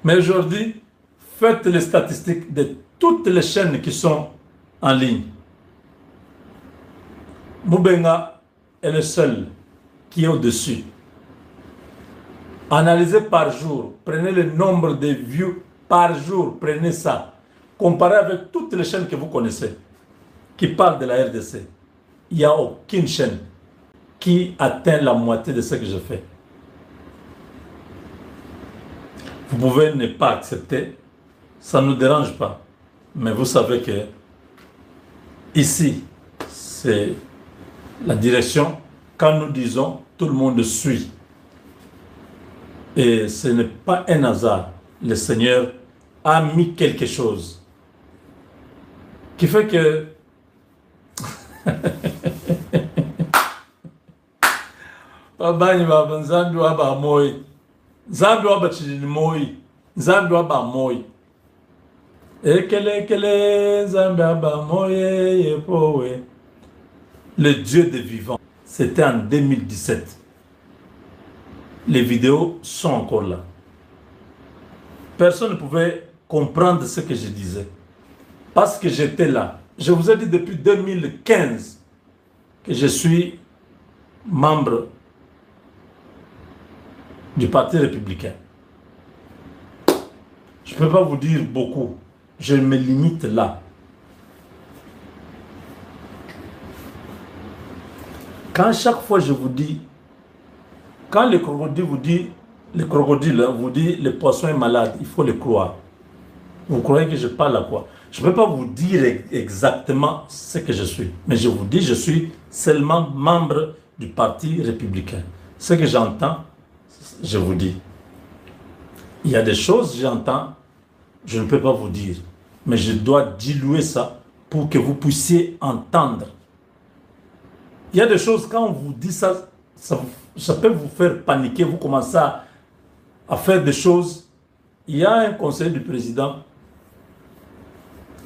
Mais aujourd'hui, faites les statistiques de toutes les chaînes qui sont en ligne. Moubenga est le seul qui est au-dessus. Analysez par jour, prenez le nombre de views par jour, prenez ça. Comparez avec toutes les chaînes que vous connaissez, qui parlent de la RDC. Il n'y a aucune chaîne qui atteint la moitié de ce que je fais. Vous pouvez ne pas accepter, ça ne nous dérange pas. Mais vous savez que ici, c'est la direction. Quand nous disons, tout le monde suit. Et ce n'est pas un hasard. Le Seigneur a mis quelque chose qui fait que le Dieu des vivants. C'était en 2017. Les vidéos sont encore là. Personne ne pouvait comprendre ce que je disais. Parce que j'étais là. Je vous ai dit depuis 2015 que je suis membre du Parti républicain. Je ne peux pas vous dire beaucoup. Je me limite là. Quand chaque fois je vous dis, quand le crocodile vous dit, le poisson est malade, il faut le croire. Vous croyez que je parle à quoi? Je ne peux pas vous dire exactement ce que je suis. Mais je vous dis, je suis seulement membre du Parti républicain. Ce que j'entends, je vous dis. Il y a des choses que j'entends, je ne peux pas vous dire. Mais je dois diluer ça pour que vous puissiez entendre. Il y a des choses, quand on vous dit ça, ça peut vous faire paniquer, vous commencez à faire des choses. Il y a un conseiller du président,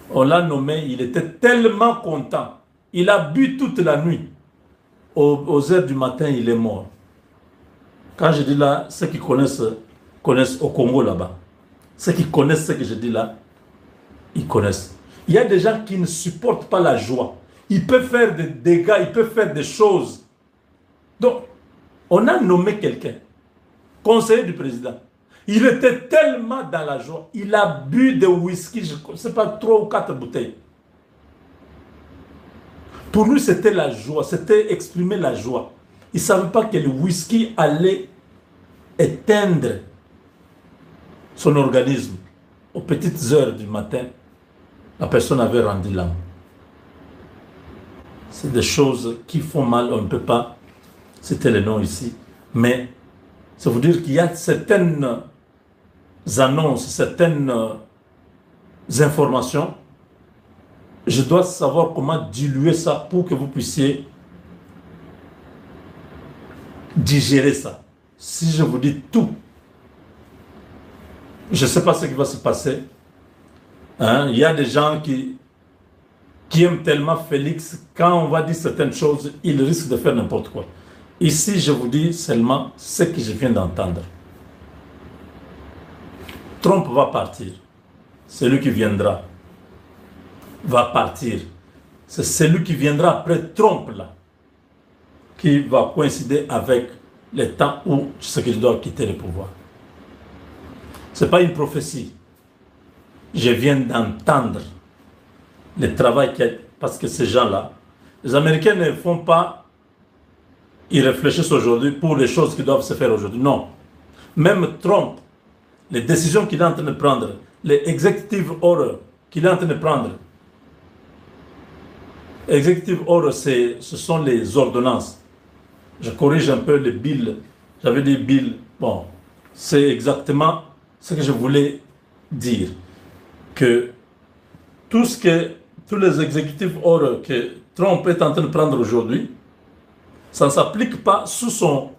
on l'a nommé, il était tellement content. Il a bu toute la nuit. Aux heures du matin, il est mort. Quand je dis là, ceux qui connaissent au Congo là-bas, ceux qui connaissent ce que je dis là, ils connaissent. Il y a des gens qui ne supportent pas la joie. Ils peuvent faire des dégâts, ils peuvent faire des choses. Donc, on a nommé quelqu'un, conseiller du président. Il était tellement dans la joie. Il a bu de whisky, je ne sais pas, 3 ou 4 bouteilles. Pour lui, c'était la joie, c'était exprimer la joie. Il ne savait pas que le whisky allait éteindre son organisme. Aux petites heures du matin, la personne avait rendu l'âme. C'est des choses qui font mal, on ne peut pas citer les noms ici. Mais ça veut dire qu'il y a certaines annonces, certaines informations. Je dois savoir comment diluer ça pour que vous puissiez digérer ça. Si je vous dis tout, je ne sais pas ce qui va se passer. Hein? Il y a des gens qui aiment tellement Félix, quand on va dire certaines choses, il risque de faire n'importe quoi. Ici, je vous dis seulement ce que je viens d'entendre. Trump va partir. Celui qui viendra va partir. C'est celui qui viendra après Trump là, qui va coïncider avec le temps où ce qu'il doit quitter le pouvoir. Ce n'est pas une prophétie. Je viens d'entendre le travail qu'il y a, parce que ces gens-là, les Américains ne font pas, ils réfléchissent aujourd'hui pour les choses qui doivent se faire aujourd'hui. Non. Même Trump, les décisions qu'il est en train de prendre, les executive orders qu'il est en train de prendre, executive orders, ce sont les ordonnances. Je corrige un peu les bills. J'avais dit bills. Bon, c'est exactement ce que je voulais dire. Que tous les executive orders que Trump est en train de prendre aujourd'hui, ça ne s'applique pas sous son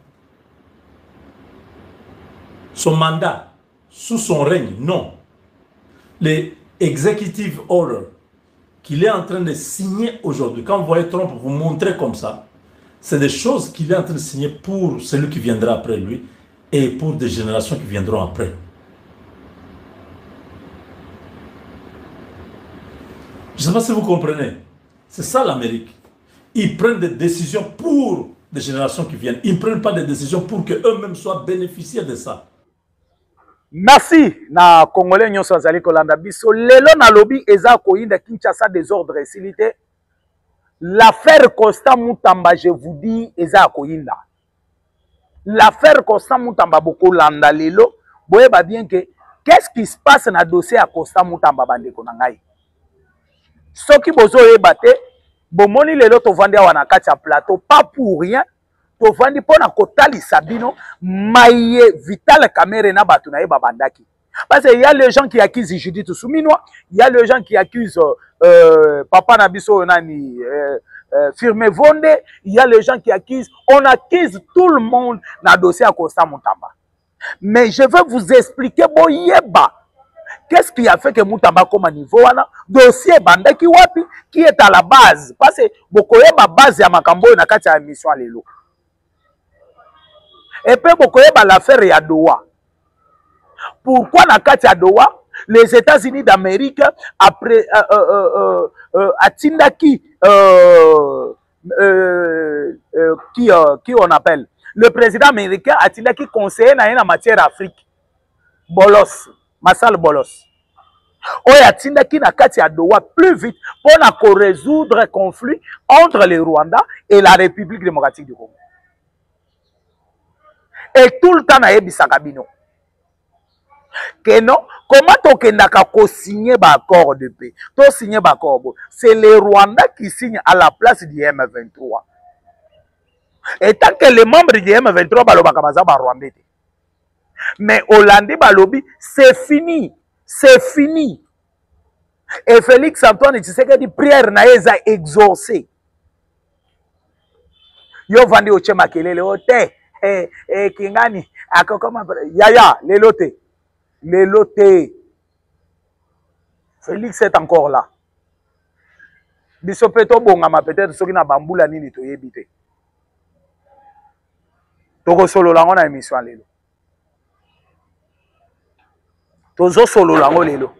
mandat, sous son règne, non. Les executive orders qu'il est en train de signer aujourd'hui, quand vous voyez Trump vous montrer comme ça, c'est des choses qu'il est en train de signer pour celui qui viendra après lui. et pour des générations qui viendront après. Je ne sais pas si vous comprenez. C'est ça l'Amérique. Ils prennent des décisions pour des générations qui viennent. Ils ne prennent pas des décisions pour qu'eux-mêmes soient bénéficiaires de ça. Merci na Congolais nyonso azali kolanda biso lelo na lobi eza koyinda Kinshasa désordre silité. L'affaire Constant Mutamba, je vous dis, eza koyinda. L'affaire Constant Mutamba boko landa lelo, boye ba bien que qu'est-ce qui se passe na dossier à Constant Mutamba bandeko na ngai. Soki bozo yeba te, bomoni lelo to vandi awa na kati ya plateau, pas pour rien. To vandi pona kotali sabino, maye Vital Kamerhe na batu na yeba bandaki. Parce qu'il y a les gens qui accusent Judith Souminois, il y a les gens qui accusent Papa Nabiso Nani, Firme Vonde, il y a les gens qui accusent, on accuse tout le monde dans le dossier à Constant Mutamba. Mais je vais vous expliquer, boyeba, qu'est-ce qui a fait que Mutamba comme à niveau, dossier bandaki wapi, qui est à la base. Parce que bokoyeba base ya makambo na kati ya mission lelo. Et puis bokoyeba l'affaire ya Doha. Pourquoi na kati ya Doha, les États-Unis d'Amérique après atindaki qui on appelle le président américain atindaki conseiller na matière Afrique Bolos Massal Bolos oyo atindaki na kati ya Doha plus vite pour résoudre conflit entre le Rwanda et la République démocratique du Congo. Et tout le temps na yebisaka bino que non, comment tokendaka ko signer ba accord de paix? To signer ba accord, c'est le Rwanda qui signe à la place du M23. Et tant que les membres du M23 balobaka baza ba Rwandais. Mais Hollande balobi, c'est fini. C'est fini. Et Félix Antoine Tshisekedi prière na eza exaucé. Yo vandi oche makelele ote kingani akokoma yaya lelote. Les lotés. Félix est encore là. Bisopeto bongama peut-être soki na bambula nini to yebite. Toko solo lango na émission lelo. Tozo solo lango lelo.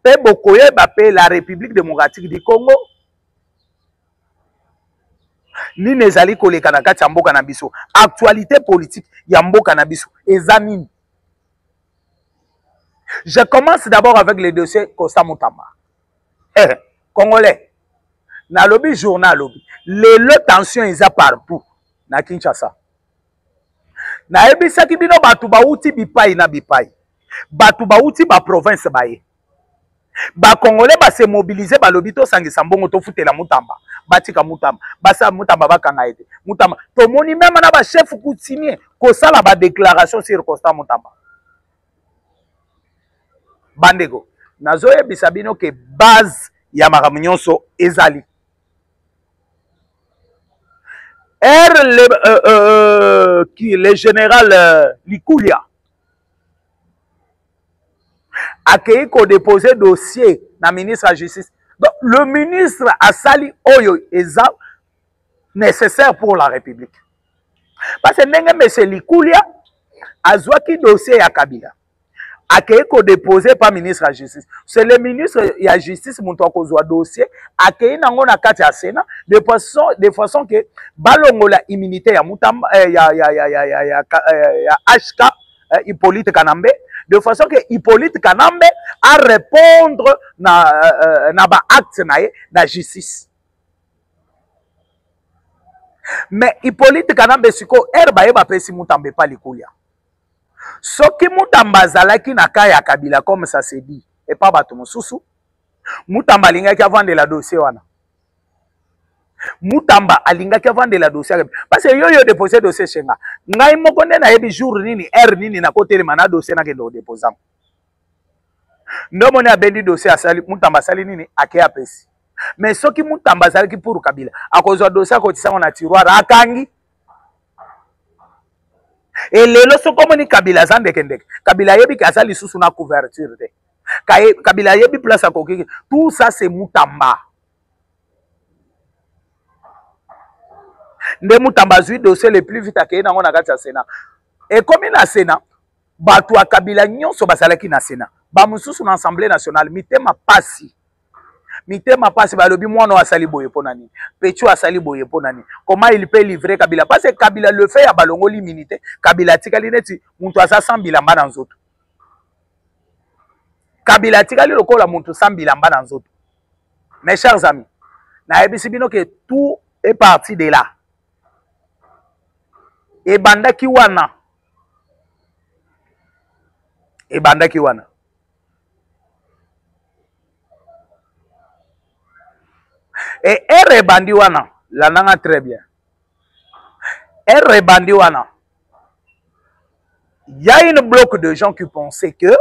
Pe bokoye bape la République démocratique du Congo. Ni nezali koleka na kati ya mboka na biso. Actualité politique ya mboka na biso eza nini? Je commence d'abord avec le dossier Constant Mutamba. Congolais, na lobby journal lobby. Le tension est partout na Kinshasa. Na ebisaki bino batu bauti bipai na bipai. Batu bauti ba province baye. Ba Congolais ba se mobiliser ba lobby to sangisa mbongo to futela Mutamba. Batika Mutamba. Basa Mutamba bakanga ete. Mutamba. To moni même na ba chef coutumier ko sala ba déclaration sur Constant Mutamba. Bandego, nazoye bisabino ke base ya makambo nyonso ezali. Le général Likulia a déposé dossier na ministre de la Justice. Donc, le ministre a sali oyo eza nécessaire pour la République. Parce que M. Likulia a zouaki dossier ya Kabila. Akei ko déposé par ministre de la Justice. C'est le ministre de la Justice qui a kozwa dossier. Akei nango na kati ya Sénat de façon que balongola immunité ya Mutamba ya HK Hippolyte Kanambe de façon que Hippolyte Kanambe a répondre na ba acte na justice. Mais Hippolyte Kanambe siko herba yeba pesi Mutamba pa Likulia. Soki Mutamba azalaki na kaya Kabila comme ça se dit et pas bato mosusu Mutamba alingaki avande la dossier wana. Mutamba alingaki avande la dossier parce que yo déposer dossier chenga ngai moko nde na yebi jour nini heure nini na kotelema na dossier na kendo déposer ndo moni abendi dossier asali Mutamba asali nini ake apesi. Mais soki Mutamba azalaki pour Kabila akozwa dossier akotisango na tiroir akangi. Et lelo so komoni Kabila zande kendek. Kabila yebi ka sali susu na couverture de. Kabila yebi place à kokiki. Tout ça c'est Mutamba. Nde Mutamba zui dossier le plus vite akei nango na kati ya Sénat. Et comme na Sénat, bato a Kabila nyonso bazalaki na Sénat. Ba mususu na Assemblée nationale, mitema pasi. Mitema pasi balobi mwana wa sali boye ponani. Pecho asali boye ponani. Comment il peut livrer Kabila? Parce que Kabila le fait ya balongo limité. Kabila tikali neti muntu asa 100 bilamba na nzoto. Kabila tikali lokola muntu 100 bilamba na nzoto. Mes chers amis, na ebisi bino que tout est parti de là. Et bandaki wana. Et bandaki wana. Et R bandi wana, la nanga très bien. R bandi wana. Il y a une bloc de gens qui pensaient que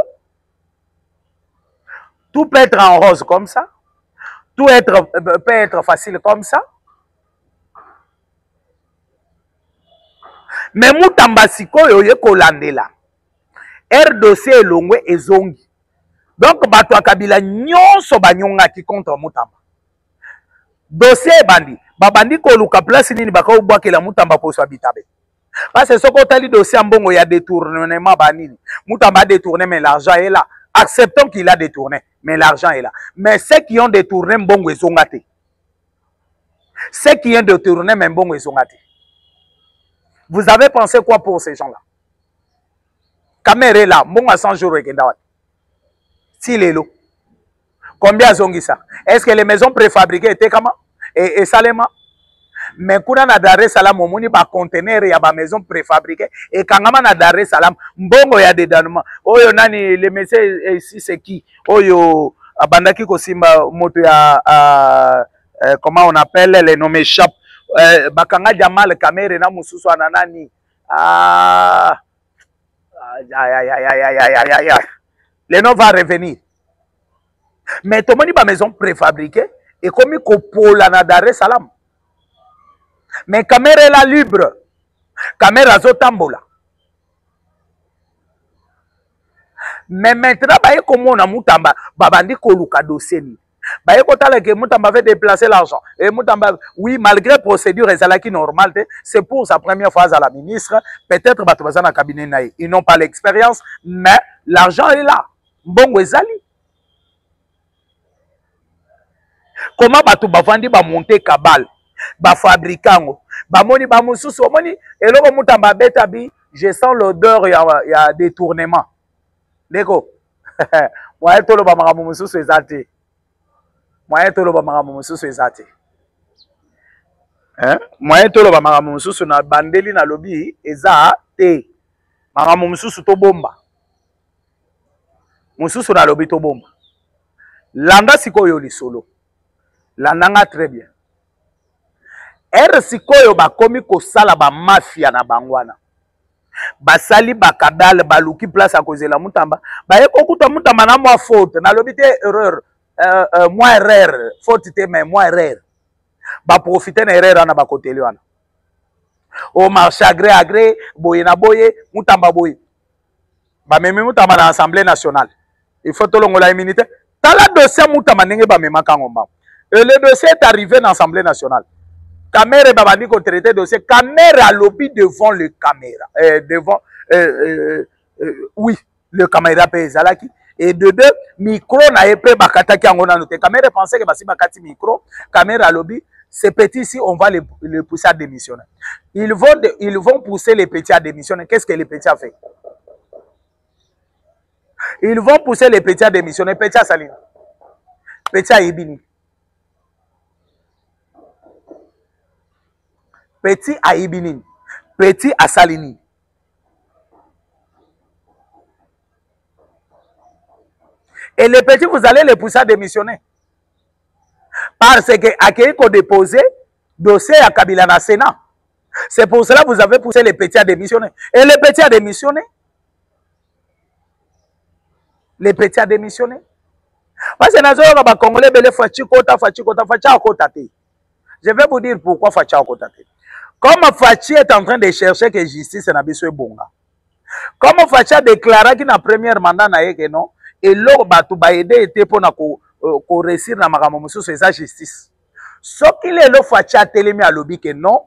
tout peut être en rose comme ça, tout peut être facile comme ça. Mais Moutamba Sikoyo ye kolandela. R dossier longwe ezongi. Donc bato Kabila nyonso banyonga ki contre Moutamba. Dossier bandi, babandi ko luka place nini baka ubwakela Moutamba poso habitabe. Parce que ce qu'on t'a dit dossier mbongo ya détournement banini. Moutamba a détourné mais l'argent est là. Acceptons qu'il a détourné mais l'argent est là. Mais ceux qui ont détourné mbongo ezongate. Ceux qui ont détourné mais mbongo ezongate. Vous avez pensé quoi pour ces gens-là? Caméra est là, mbongo à 100 jours et kendawat. Si les lots. Combien zongi ça? Est-ce que les maisons préfabriquées étaient comment? Et Salema? Mais kuna na Dar es Salaam omoni ba conteneur ya ba maison préfabriquée et kangama na Dar es Salaam mbongo ya dédanement. Oyo nani le messieurs ici c'est qui? Oyo abandaki ko simba moto ya comment on appelle les noms m'échappent. Bakanga Jamal Kamere na mususu ana nani? Les noms va revenir. Mais tout le monde a une maison préfabriquée et comme il y a Dar es Salaam. Mais caméra est la libre. Caméra zo tambola. Mais maintenant, comme on a Moutamba, babandi koluka dossier ni. Que Moutamba avait déplacé l'argent. Et Moutamba, oui, malgré procédure qui normale, c'est pour sa première phase à la ministre. Peut-être que dans cabinet, ils n'ont pas l'expérience, mais l'argent est là. Bon, ezali. Comment batu bavandi ba monter cabal, ba fabrikango, ba moni ba mususu, moni eloko Moutamba betabi, je sens l'odeur ya détournement. Deko. Moi tolo ba maramu mususu ezate. Moi tolo ba maramu mususu ezate. Hein? Moi tolo ba maramu mususu na bandeli na lobi eza te. Maramu mususu to bomba. Mususu na lobi to bomba. Landa sikoyo lisolo. Landanga très bien. R sikoyo bakomi kosala ba mafia na bangwana. Basali bakadal baluki place à cause de la Moutamba. Baye kokuta Moutamba na moi faute. Na lobité erreur. Moi erreur. Faute te mais moi erreur. Ba profiter na erreur na ba koteli wana. O marché agré agré boye na boye Moutamba boye. Ba meme Moutamba na Assemblée nationale. Il faut tolongola immunité. Tala dossier Moutamba ndenge ba mema kangomba. Et le dossier est arrivé dans l'Assemblée nationale. Caméra babandi ko traité dossier. Caméra lobby devant le caméra. Devant oui, le caméra pezalaki. Et de deux, micro na épée bakata ki angona noté. Caméra pensait que basi bakati micro, caméra lobby, ces petits ici on va les pousser à démissionner. Ils vont pousser les petits à démissionner. Qu'est-ce que les petits a fait? Ils vont pousser les petits à démissionner. Petit à Saline. Petit à Ibini. Petit à Ibini. Petit à Salini. Et les petits, vous allez les pousser à démissionner. Parce que Akeiko déposé dossier à Kabila na Sénat. C'est pour cela que vous avez poussé les petits à démissionner. Et les petits à démissionner. Les petits à démissionner. Parce que les Congolais, je vais vous dire pourquoi Facha Kotate. Comme Fachi est en train de chercher que justice n'a pas bonga. Comme Fachi a déclaré qu'il n'a premier mandat na que non, et l'or batu ba aider était pour na ko réussir na makambo mususu eza justice. Ce qu'il est le Fachi a télémi à lobby que non,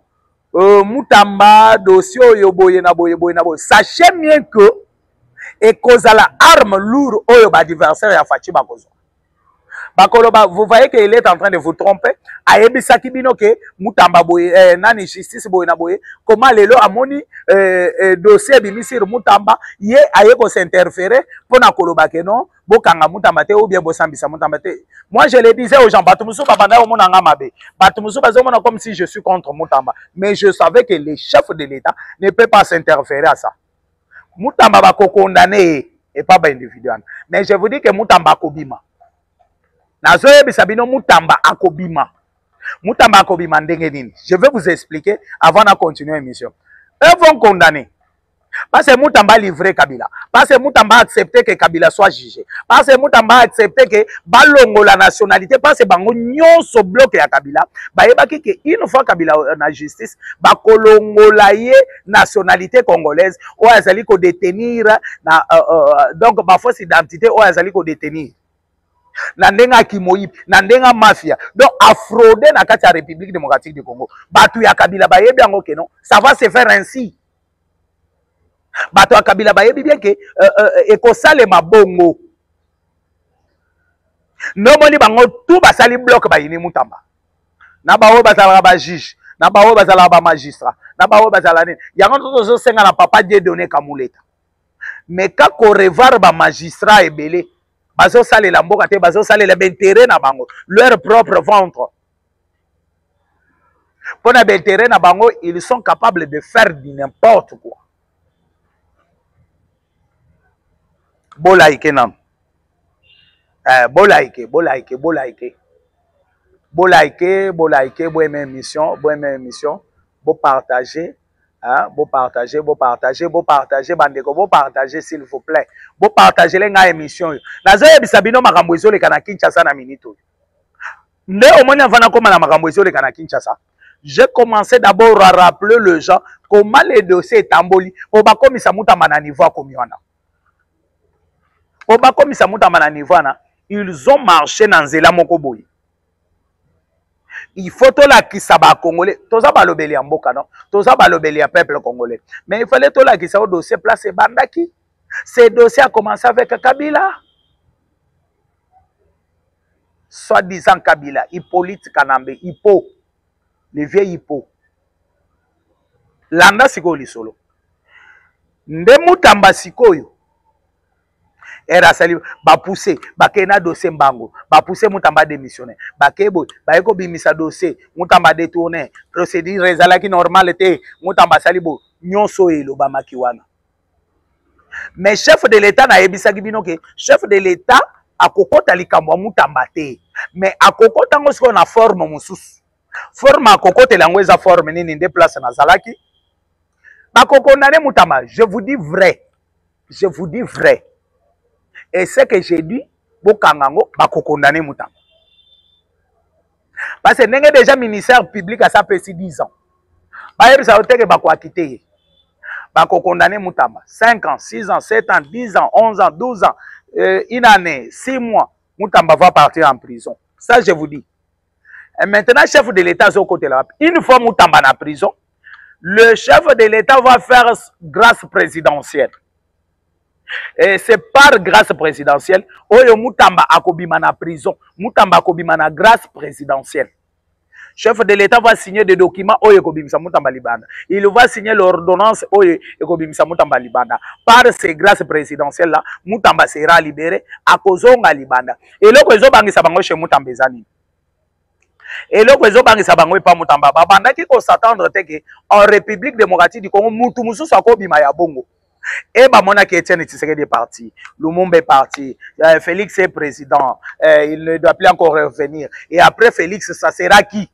Mutamba dossier oyo boye na boye boye na boye. Sachez bien que et cause à la arme lourde oyo ba adversaire ya Fachi bakozo. Bakoloba, vous voyez qu'il est en train de vous tromper. Ayebisaki bino ke Mutamba boye nani justice boye na boye. Comment lelo amoni dossier bimisir Mutamba ye aye ko s'interférer pour na koloba ke non bokanga Mutamba te ou bien bosambisa Mutamba te. Moi je le disais aux gens batumusu babanda omona ngamabe. Batumusu bazomona comme si je suis contre Mutamba, mais je savais que les chefs de l'État ne peut pas s'interférer à ça. Mutamba bako condamné et pas individuel. Mais je vous dis que Mutamba kobima. Nazoyebisa bino Mutamba akobima. Mutamba akobima ndenge nini. Je vais vous expliquer avant de continuer l'émission. Eux vont condamner. Parce que Mutamba a livré Kabila. Parce que Mutamba a accepté que Kabila soit jugé. Parce que Mutamba a accepté que Balongo la nationalité. Parce que Bango nyonso bloqué à Kabila. Bayebaki que une fois Kabila na justice, Bakolongo la nationalité congolaise. Ou azali ko détenir na donc ba fausse identité ou azali ko détenir. Nandenga kimoyipi, nandenga mafia. Donc a fraudé na kati ya République démocratique du Congo. Batu ya Kabila bayebi yango ke non. Ça va se faire ainsi. Bato ya Kabila bayebi bien que ekosale mabongo. Nomoni bango tout basali bloc bayini Mutamba. Na bawo bazala ba juge, na bawo bazala ba magistrat, na bawo bazala nini. Yango tozo senga na papa Dieu donné Kamuleta. Mais quand ko revoir ba magistrat ebele, bazo sale la mboka te, bazo sale la intérêt na bango, leur propre ventre. Pour na intérêt na bango, ils sont capables de faire n'importe quoi. Bolaike nan. Bolaike. Bo aimer émission, bo partager, hein, bo partager, bandeko, bo partager s'il vous plaît. Bo partager lenga émission. Nazo yebisa bino makambo ezole kana Kinshasa na minute. Nde omoni avana koma na makambo ezole kana Kinshasa. J'ai commencé d'abord à rappeler les gens comment les dossiers tamboli po bakomisa Mutamba na niveau a komiwana. Ils ont marché dans Nzela Mokoboyi. Il faut tout la qui s'aba congolais. Tout ça balobeli en boka non. Tout ça balobeli à peuple congolais. Mais il fallait tout la qui s'aba dossier placé Bandaki. Ce dossier a commencé avec Kabila. Soi-disant Kabila. Hippolyte Kanambe. Hippo. Le vieux Hippo. Landa sikoyo solo. Nde Mutamba sikoyo. Era sali ba pousser ba kena dossier mbango ba pousser Mutamba démissionner ba kebo ba eko bimisa dossier Mutamba détourner procédure ezalaki normalité Mutamba salibo nyonso elo ba makiwana. Mais chef de l'état na yebisaki bino ke chef de l'état akokota likambo Mutamba te, mais akokota ngo siko na forme mususu forme akokota lango eza forme nini nde place na zalaki ba kokondane Mutamba. Je vous dis vrai. Et ce que j'ai dit, Bokangango, bako condamner Mutamba. Parce que n'est déjà ministère public à ça fait 10 ans. Bah, ça veut dire que bako acquitté. Bako condamner Mutamba. 5 ans, 6 ans, 7 ans, 10 ans, 11 ans, 12 ans, une année, 6 mois, Mutamba va partir en prison. Ça, je vous dis. Et maintenant, chef de l'État, est au côté là. Une fois Mutamba en prison, le chef de l'État va faire grâce présidentielle. Et c'est par grâce présidentielle. Oyo Mutamba akobima na prison. Mutamba akobima na grâce présidentielle. Chef de l'État va signer des documents. Oyo kobimisa Mutamba libanda. Il va signer l'ordonnance. Oyo kobimisa Mutamba libanda. Par ces grâces présidentielles là, Mutamba sera libéré. Akozonga libanda. Et là, kwezo bangisa bango chez Mutamba ezani. Et là, kwezo bangisa bango pa Mutamba. Babanda ki ko s'attendre te que en République démocratique du Congo, mutu mususu akobima ya bongo. Et bah mon Etienne Tshisekedi est parti, Lumumba est parti, Félix est président, il ne doit plus encore revenir. Et après Félix, ça sera qui?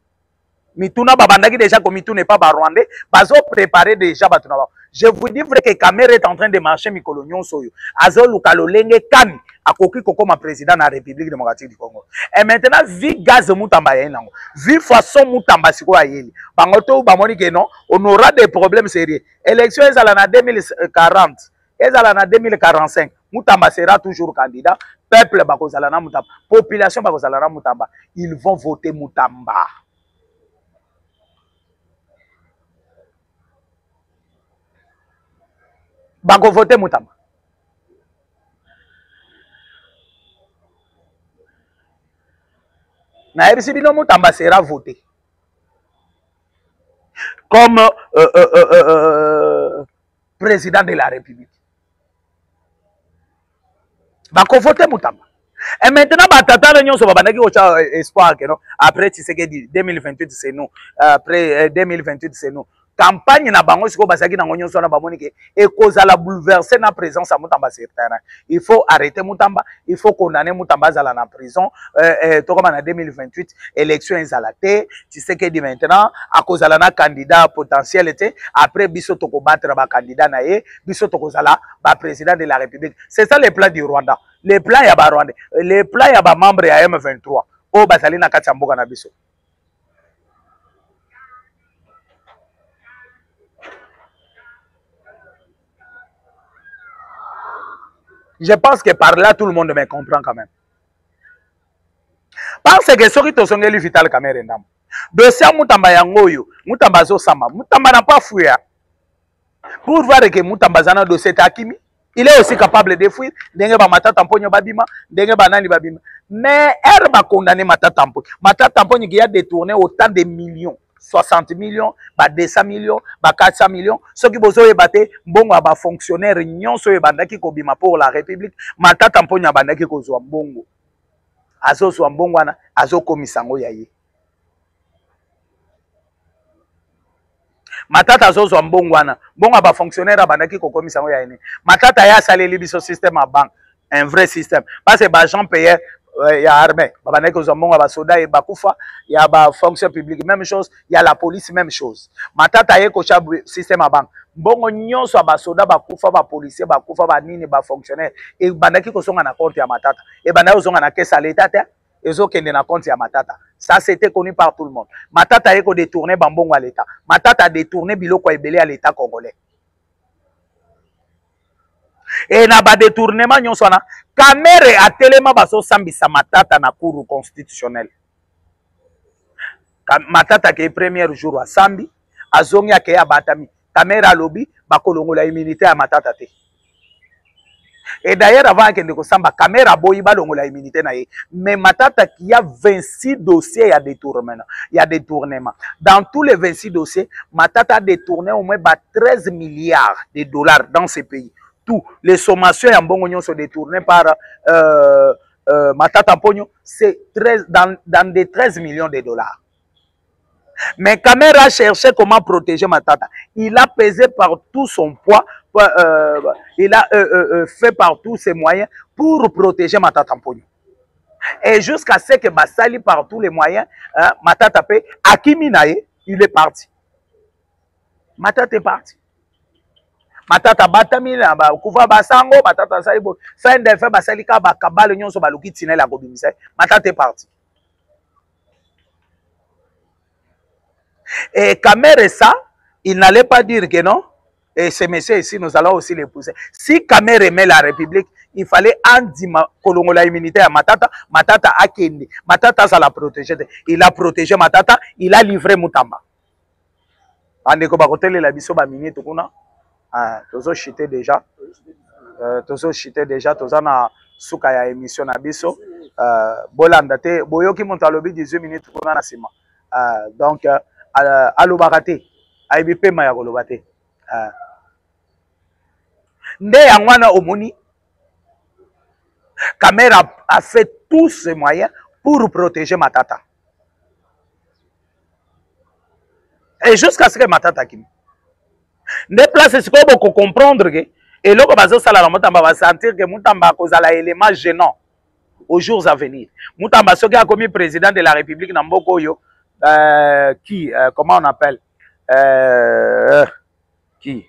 Mituna babandaki déjà comme Mituna n'est pas Rwandais, bazo préparé déjà Batuna. Je vous dis vrai que Kamere est en train de marcher Mikolonyon Soyo. Azo Lukalo Lenge Kami, Akoki Koko ma président de la République démocratique du Congo. Et maintenant, vu gaz Moutamba Yenango, vu façon Moutamba Siko Ayeli, Bangoto Bamoni que non, on aura des problèmes sérieux. Élection est à la 2040, est à la 2045. Moutamba sera toujours candidat. Peuple Bakozalana Moutamba, population Bakozalana Moutamba, ils vont voter Moutamba. bako voter Moutamba. Na RC bino Moutamba sera voté comme président de la République. Bako voter Moutamba. Et maintenant, batata l'union sur Babanaki au espoir que non. Après, tu sais que 2028 c'est nous. Après 2028 c'est nous. Campagne na bango siko basaki na ngonyo so na bamoni ke e cause la bouleverser na présence à Moutamba sur terrain. Il faut arrêter Moutamba, il faut condamner Moutamba à la prison. To comme en 2028 élection ezalate, tu sais que dit maintenant à cause la na candidat potentiel était après biso to ko battre ba candidat na ye, biso to ko zala ba président de la République. C'est ça les plans du Rwanda. Les plans ya ba Rwanda, les plans ya ba membre ya M23. O basali na kati ya mboka na biso. Je pense que par là, tout le monde me comprend quand même. Parce que ce qui est son élu vital caméra ndam. Dossier Moutamba yangoyo, Moutamba zo sama, Moutamba n'a pas fouillé. Pour voir que Moutamba zana dossier takimi, il est aussi capable de fuir. Denge ba matata mponyo babima, denge ba nani babima. Mais elle va condamner matata mponyo. Matata mponyo qui a détourné autant de millions. 60 millions, 200 millions, 400 millions. Ceux qui bozo ebate, mbongo aba fonctionnaire nyonso ebandaki ko bima pour la République, matata mponya bandaki ko zo mbongo. Azo zo mbongo wana, azo komisango yaye. Matata azo zo mbongo wana, mbongo aba fonctionnaire abandaki ko komisango yaye. Matata ya saleli biso système à banque, un vrai système. Parce que ba gens payaient il y a l'armée, il y a soldats, il y a la fonction publique, même chose, il y a la police, même chose. Matata ye kocha système à banque. Bongo nyonso ba soldats, ba kufa, ba policier, ba kufa, ba nini, ba fonctionnaire. Et bandaki ko songa na compte ya matata. Et bandaki songa na caisse à l'état, et zo kende na compte ya matata. Ça c'était connu par tout le monde. Matata ye ko détourner bambongo à l'état. Matata a détourné biloko ebele à l'état congolais. Et na ba détournement nyonso na caméra a tellement baso sambisa matata na cour constitutionnelle. Matata ke premier jour à sambi azongi ke abatami caméra lobby bakolongola immunité à matata te. Et d'ailleurs avant que ndeko samba caméra boyi balongola immunité na ye, mais matata qui a 26 dossiers à détournement. Il y a détournement. Dans tous les 26 dossiers, matata a détourné au moins 13 milliards de dollars dans ces pays. Tout les sommations en bon sont détournées par Matata Pogno, c'est dans des 13 millions de dollars. Mais Kamera cherchait comment protéger Matata. Il a pesé par tout son poids, il a fait par tous ses moyens pour protéger Matata Pogno. Et jusqu'à ce que Bassali par tous les moyens, Matata P, Akimi Naye, il est parti. Matata est parti. Matata batami na ba kufa basango matata salibo fin de fait basalika ba kabale nyonso baluki tinela la kobimisa matata est parti. Et Kamere ça, il n'allait pas dire que non. Et ces messieurs ici, nous allons aussi les pousser. Si Kamere aimait la République, il fallait andima kolongo la immunité à Matata. Matata a kendi. Matata ça l'a protégé. Il a protégé Matata. Il a livré Moutamba. Ande ko ba kotele la biso ba minute kuna. Tozo chité déjà. Tozo chité déjà. Tozo na suka ya émission na biso. Bolanda te. Boyoki montalobi 18 minutes kuna na sima. Donc alobakate. Aibipe maya kolobate. Nde yangwana omoni. Kamera a fait tous ses moyens pour protéger Matata. Et jusqu'à ce que Matata kimi. Ne place ce qu'on peut comprendre que et là bazo sala la Moutamba va sentir que Moutamba cause à l'élément gênant aux jours à venir. Moutamba ce qui a commis président de la République na mboko yo qui comment on appelle qui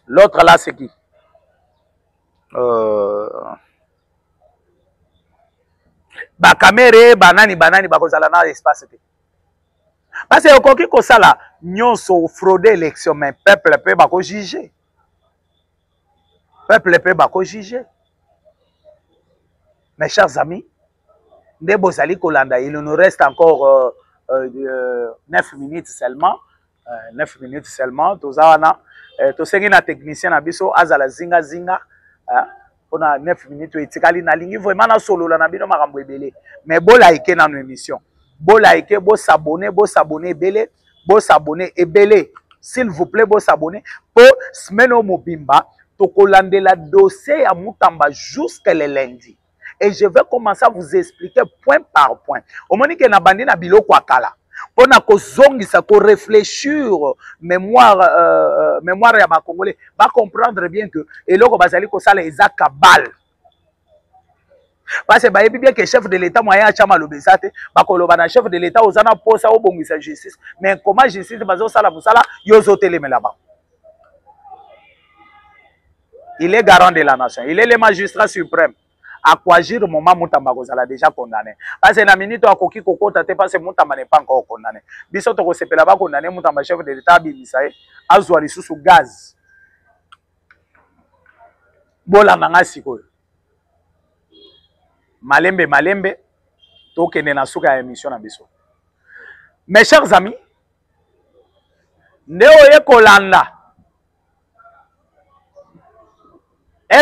l'autre là c'est qui ba caméra banani ba kozala na espace te. Parce que okoki kosala nyonso frauder élection mais peuple peut ba ko juger. Peuple peut ba ko juger. Mes chers amis, nde bozali kolanda, il nous reste encore 9 minutes seulement. 9 minutes seulement. Tozawana, tosengi na technicien na biso azala zinga zinga. On a 9 minutes etikali na lingi vraiment na solo la na bino makambo ebele. Mais bo like na no émission. Bo like, bo s'abonner ebele, bo s'abonner ebele. S'il vous plaît, bo s'abonner pour semaine au mobimba. Tokolande la dossier à Mutamba jusqu'à le lundi. Et je vais commencer à vous expliquer point par point. Au moment que na bandi na bilo kwa kala. On a kozongisa ko réfléchir mémoire ya ba Congolais va comprendre bien que eloko bazali ko sala ezaka bal. Parce que ba yebi bien que chef de l'état moyen chama lobesate ba koloba na chef de l'état ozana posa obongisa justice mais comment justice bazo sala musala yozo telemela ba. Il est garant de la nation, il est le magistrat suprême. À quoi agir au moment où Mutamba a déjà condamné. Parce que la minute où Koki Koko tate parce que Mutamba n'est pas encore condamné. Biso toko sepela ba condamné Mutamba chef de l'état bimisae azwa lisusu gaz. Bola nanga sikoyo. Malembe tokende na suka ya émission na biso. Mes chers amis, ndeo ye kolanda.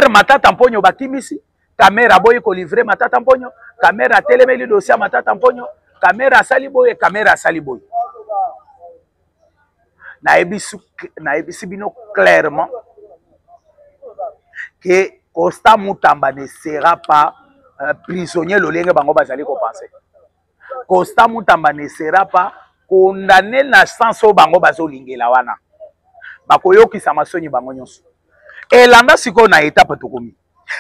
Matata mponyo bakimisi. Caméra boy ko livrer matata mponyo, caméra telemeli dossier matata mponyo, caméra saliboy, caméra saliboy. Na ebisi bino clairement que Costa Mutamba ne sera pas prisonnier lolenge bango bazali ko penser. Costa Mutamba ne sera pas condamné na sens o bango bazolingela wana. Bakoyokisa masoni bango nyonso. Et landa siko na étape tokomi.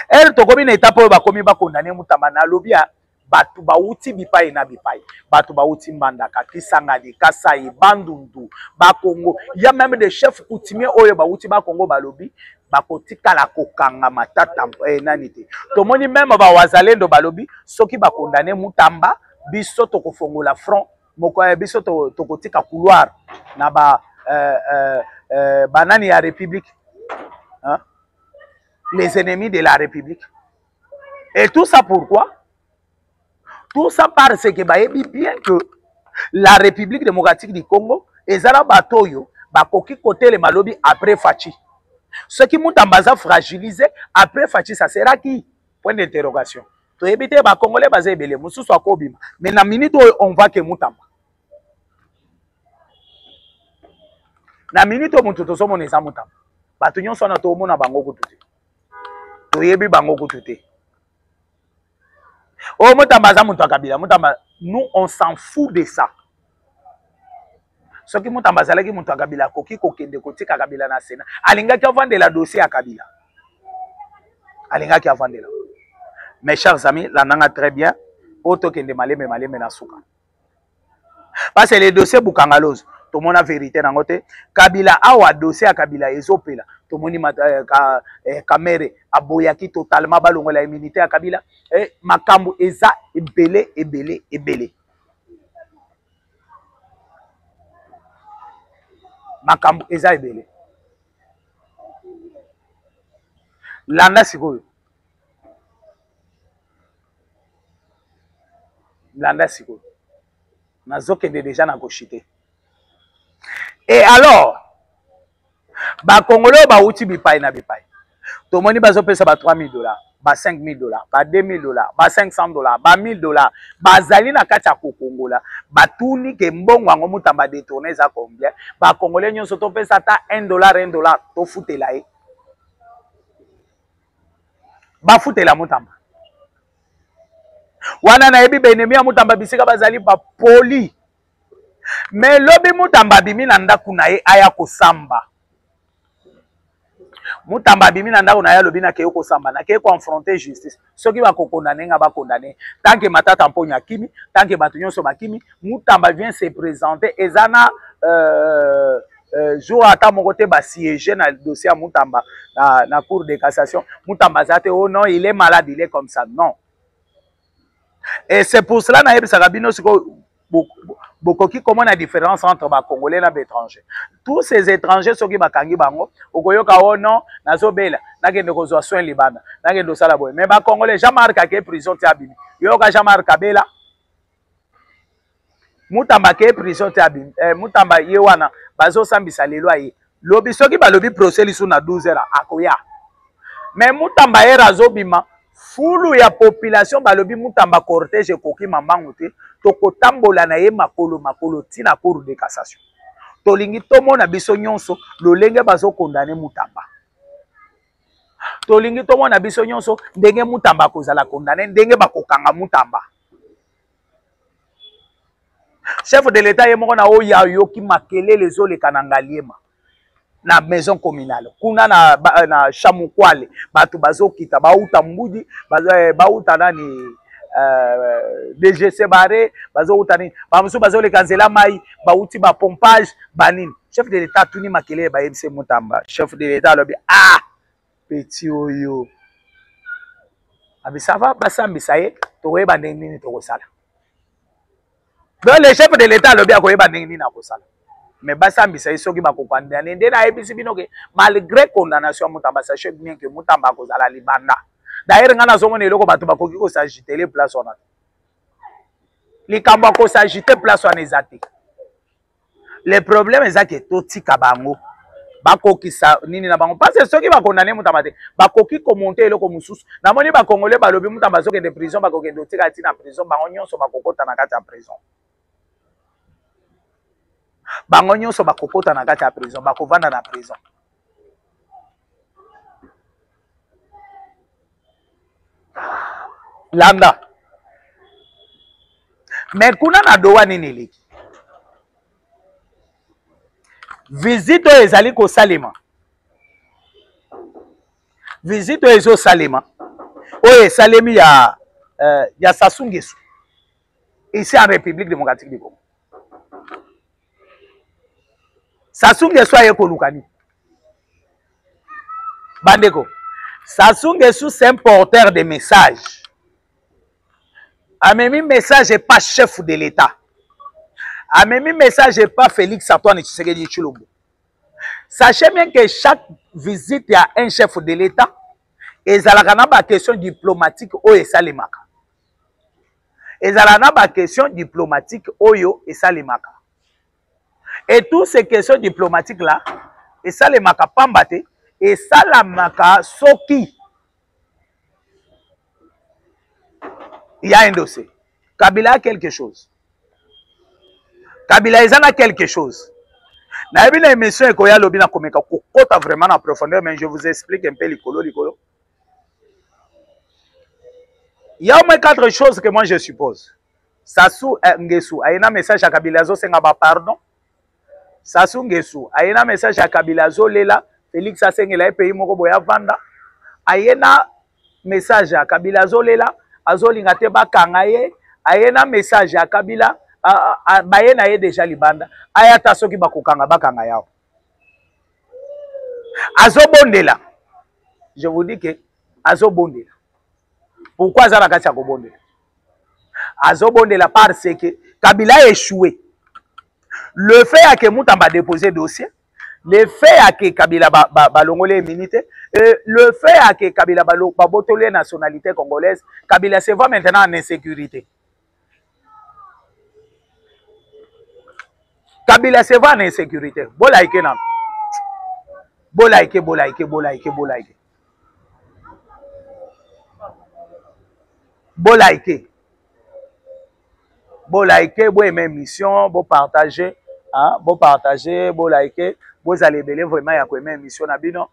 Elle tokomi na étape oyo bakomi bakondane Mutamba na lobia batu bauti bipai na bipai batu bauti Mbandaka Kisangani Kasai Bandundu Bakongo ya même des chefs coutumiers oyo bauti Bakongo balobi bakotikala kokanga matata nani te tomoni même ba wazalendo balobi soki bakondane Mutamba biso tokofongola front moko biso tokotika couloir na ba banani ya république hein? Les ennemis de la République. Et tout ça pourquoi? Tout ça parce que bayebi bien que la République démocratique du Congo ezala batoyo bakoki côté le malobi après Fachi. Ce qui Mutamba a fragilisé après Fachi, ça sera qui? Point d'interrogation. To ebite ba Congolais bazé ebele mususu akobima. Mais na minute on voit que Mutamba. Na minute mutu to somo neza Mutamba. Batu nyonso na to mona bango kututi. Toyebi bango kututi. Oh Mutamba za mutu akabila. Mutamba, nous on s'en fout de ça. Ce qui Mutamba zalaki mutu akabila koki kokende kotika kabila na Sénat. Alingaki avant de la dossier à Kabila. Alingaki avant de la. Mes chers amis, la nanga très bien. Oto kende maleme na suka. Parce que les dossiers Bukangalose, tout le monde a vérité dans côté. Kabila awa dossier à Kabila ezopela. Tout le monde kamere aboyaki totalement balongo la immunité à Kabila. Makambo eza ebele. Makambo eza ebele. Landa sikoyo. Landa sikoyo. Nazokende déjà na kochite. Et alors, ba Congolais ba uti bipai na bipai. Tomoni bazo pesa ba $3,000, ba $5,000, ba $2,000, ba $500, ba $1,000, bazali na kati ya Kongola, batuni ke mbongo ngo Mutamba détourner za combien? Ba Congolais nyonso to pesa ta $1 to futela e. Ba futela Mutamba. Wana na yebi benemi ya Mutamba bisika bazali ba poli. Mais lobi Mutamba bimi na ndaku na ye aya kosamba. Mutamba bimi na ndaku na ye lobi na ke kosamba na ke confronter justice. Soki ba kokondane nga ba condamner. Tant que matata mponya kimi, tant que batu nyonso bakimi, Mutamba vient se présenter ezana jour ata mon côté ba siéger na dossier à Mutamba na cour de cassation. Mutamba zate oh non, il est malade, il est comme ça. Non. Et c'est pour cela na yebi sakabino siko bokoki comment la différence entre ba Congolais et les étrangers. Tous ces étrangers ceux qui bakangi bango okoyoka oh non nazobela nakende kozwa soin libanda nakende osala boye mais ba Congolais Jean-Marc ke prison ti abimi yoka Jean-Marc Kabela Mutamba ke prison ti abimi Mutamba ye wana bazosambisa lelo aye lobi soki balobi procès lisu na 12 heures akoya mais Mutamba era azobima fulu ya population balobi Mutamba cortège ekoki mambango te tokotambola na ye makolo tina cour de cassation tolingi tomona biso nyonso lolenge bazokondane Mutamba tolingi tomona biso nyonso ndenge Mutamba kozala kondane ndenge bakokanga Mutamba chef de l'état ye moko na oyo ayoki makelele ezoleka na Ngaliema na maison communale kuna na Chamukwale bato bazokita bauta mbudi bauta nani DGC bare bazouta nini bamusu bazoleka nzela mai bauti ba pompage banini chef de l'état tuni makelele ba yebise Mutamba chef de l'état alobi petit oyo abisava basambisa ye toyeba ndenge nini tokosala. Donc le chef de l'état alobi akoyeba ndenge nini akosala mais basambisa ye soki bakokandane nde nayebisi bino ke malgré condamnation Mutamba sachez bien que Mutamba akozala libanda d'ailleurs nga nazomona eloko bato bakoki kosagitele place wana likambo akosagite place wana eza te le problème eza ke totika bango bakokisa nini na bango parce que soki bakondane Mutamba te bakoki komonte eloko mosusu namoni bakongole balobi Mutamba azokende prison bakokende otika tina prison bango nyonso bakokota na kati ya prison bango nyonso bakokota na kati ya prison bakovanda na prison landa mais kuna na dowa nini eleki visite oyo ezali kosalema visite oyo ezosalema oyo esalemi ya Sassou Nguesso ici en République démocratique du Congo. Sassou Nguesso aye kolukani bandeko Sassou Nguesso c'est un porteur de messages amemi message et pas chef de l'état amemi message et pas Félix Antoine Tshisekedi Tshilombo. Sachez bien que chaque visite à un chef de l'état ezalaka na ba question diplomatique oyo esalemaka ezalaka na ba question diplomatique oyo esalemaka. Et toutes ces questions diplomatiques là, et ça les maka pambate, et ça la maka soki. Il y a un dossier. Kabila a quelque chose. Kabila a quelque chose. Na une émission et koya lobina komeka kokota vraiment en profondeur, mais je vous explique un peu likolo. Il y a au moins 4 choses que moi je suppose. Sassou Nguesso a un message à Kabila zo senga ba pardon. Sassou Nguesso ayena message ya Kabila zolela Félix asengela pays moko boya vanda ayena message ya Kabila zolela azolinga te bakanga ye ayena message ya Kabila bayena ye déjà libanda ayata soki bakanga yao azobondela. Je vous dis que azobondela. Pourquoi ça la kati ya kobondela? Azobondela parce que Kabila a échoué. Le fait que Mutamba déposé dossier, le fait que Kabila balongolé immunité, le fait que Kabila babotolé nationalité congolaise, Kabila se voit maintenant en insécurité. Kabila se voit en insécurité. Bolaike nan. Bolaike. Bolaike, bo aimer mission, bo partager. Bon partager, bon liker, vous allez belé vraiment ya ko aimer émission na bino,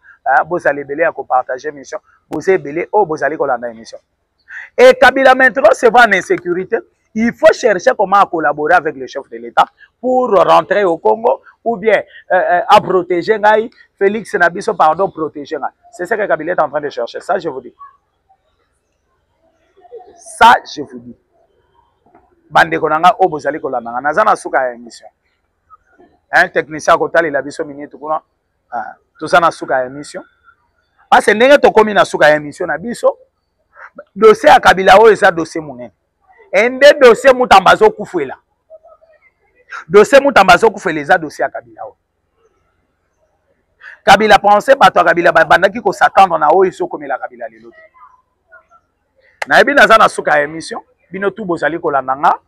vous allez belé ya ko partager émission, vous allez belé vous allez kolanda émission. Et Kabila maintenant c'est pas en insécurité, il faut chercher comment collaborer avec le chef de l'État pour rentrer au Congo ou bien à protéger Ngai, Félix Nabiso pardon protéger Ngai. C'est ce que Kabila est en train de chercher, ça je vous dis. Ça je vous dis. Bande konanga o bozali kolanda nazana suka ya émission. Un technicien côté la biso minute kuna tout ça na suka émission parce que ndenge to komi na suka émission na biso dossier ya Kabila o eza dossier munene ende dossier Mutamba zo kufuela dossier Mutamba zo kufuela eza dossier ya Kabila o Kabila pensait bato Kabila bandaki ko s'attendre na o iso komela Kabila lelo na yebi naza na suka émission bino tout bozali kolanda nga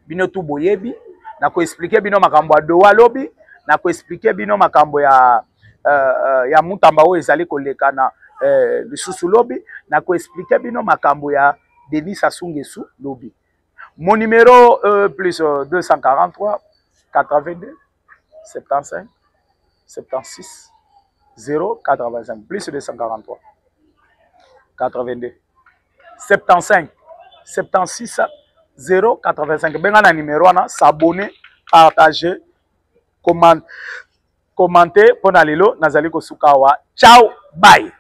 bino tout boyebi na ko expliquer bino makambo ya dowa lobi na ko expliquer bino makambo ya Mutamba oyo ezali koleka na lisusu lobi, na ko expliquer bino makambo ya Denis Sassou Nguesso lobi. Mon numéro plus 243 82 75 76 085 plus 243 82 75 76 085. Benga na numéro wana, s'abonner, partager, commenter pour na lelo nazali ko sukawa. Ciao, bye.